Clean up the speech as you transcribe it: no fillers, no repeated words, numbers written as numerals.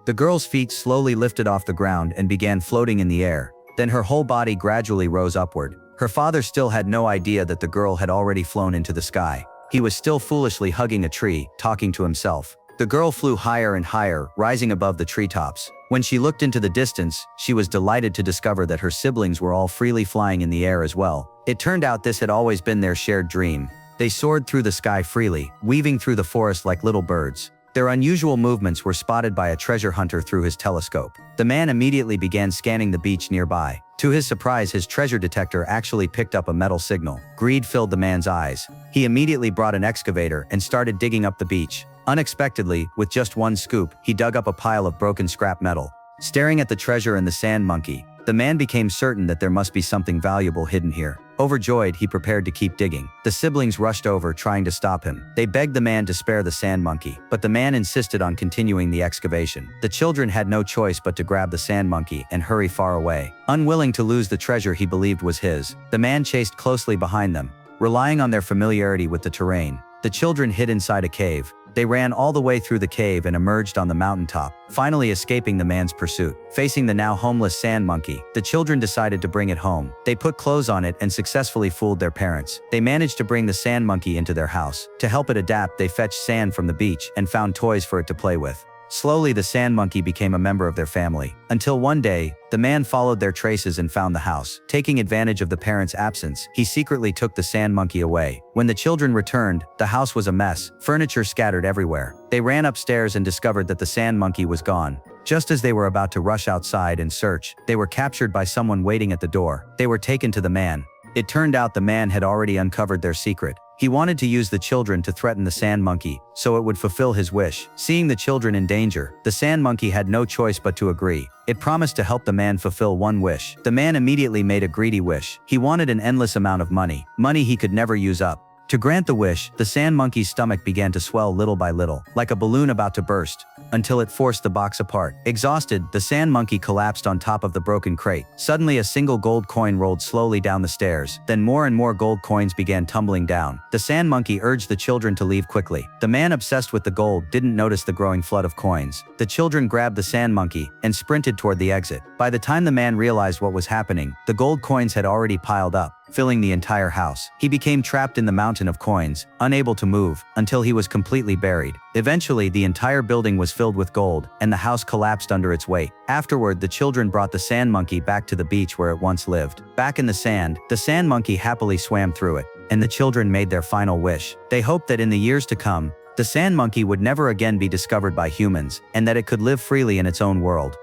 The girl's feet slowly lifted off the ground and began floating in the air. Then her whole body gradually rose upward. Her father still had no idea that the girl had already flown into the sky. He was still foolishly hugging a tree, talking to himself. The girl flew higher and higher, rising above the treetops. When she looked into the distance, she was delighted to discover that her siblings were all freely flying in the air as well. It turned out this had always been their shared dream. They soared through the sky freely, weaving through the forest like little birds. Their unusual movements were spotted by a treasure hunter through his telescope. The man immediately began scanning the beach nearby. To his surprise, his treasure detector actually picked up a metal signal. Greed filled the man's eyes. He immediately brought an excavator and started digging up the beach. Unexpectedly, with just one scoop, he dug up a pile of broken scrap metal. Staring at the treasure and the sand monkey, the man became certain that there must be something valuable hidden here. Overjoyed, he prepared to keep digging. The siblings rushed over, trying to stop him. They begged the man to spare the sand monkey, but the man insisted on continuing the excavation. The children had no choice but to grab the sand monkey and hurry far away. Unwilling to lose the treasure he believed was his, the man chased closely behind them. Relying on their familiarity with the terrain, the children hid inside a cave. They ran all the way through the cave and emerged on the mountaintop, finally escaping the man's pursuit. Facing the now homeless sand monkey, the children decided to bring it home. They put clothes on it and successfully fooled their parents. They managed to bring the sand monkey into their house. To help it adapt, they fetched sand from the beach and found toys for it to play with. Slowly, the sand monkey became a member of their family. Until one day, the man followed their traces and found the house. Taking advantage of the parents' absence, he secretly took the sand monkey away. When the children returned, the house was a mess, furniture scattered everywhere. They ran upstairs and discovered that the sand monkey was gone. Just as they were about to rush outside and search, they were captured by someone waiting at the door. They were taken to the man. It turned out the man had already uncovered their secret. He wanted to use the children to threaten the sand monkey, so it would fulfill his wish. Seeing the children in danger, the sand monkey had no choice but to agree. It promised to help the man fulfill one wish. The man immediately made a greedy wish. He wanted an endless amount of money he could never use up. To grant the wish, the sand monkey's stomach began to swell little by little, like a balloon about to burst, until it forced the box apart. Exhausted, the sand monkey collapsed on top of the broken crate. Suddenly, a single gold coin rolled slowly down the stairs. Then more and more gold coins began tumbling down. The sand monkey urged the children to leave quickly. The man, obsessed with the gold, didn't notice the growing flood of coins. The children grabbed the sand monkey and sprinted toward the exit. By the time the man realized what was happening, the gold coins had already piled up, filling the entire house. He became trapped in the mountain of coins, unable to move, until he was completely buried. Eventually, the entire building was filled with gold, and the house collapsed under its weight. Afterward, the children brought the sand monkey back to the beach where it once lived. Back in the sand, the sand monkey happily swam through it, and the children made their final wish. They hoped that in the years to come, the sand monkey would never again be discovered by humans, and that it could live freely in its own world.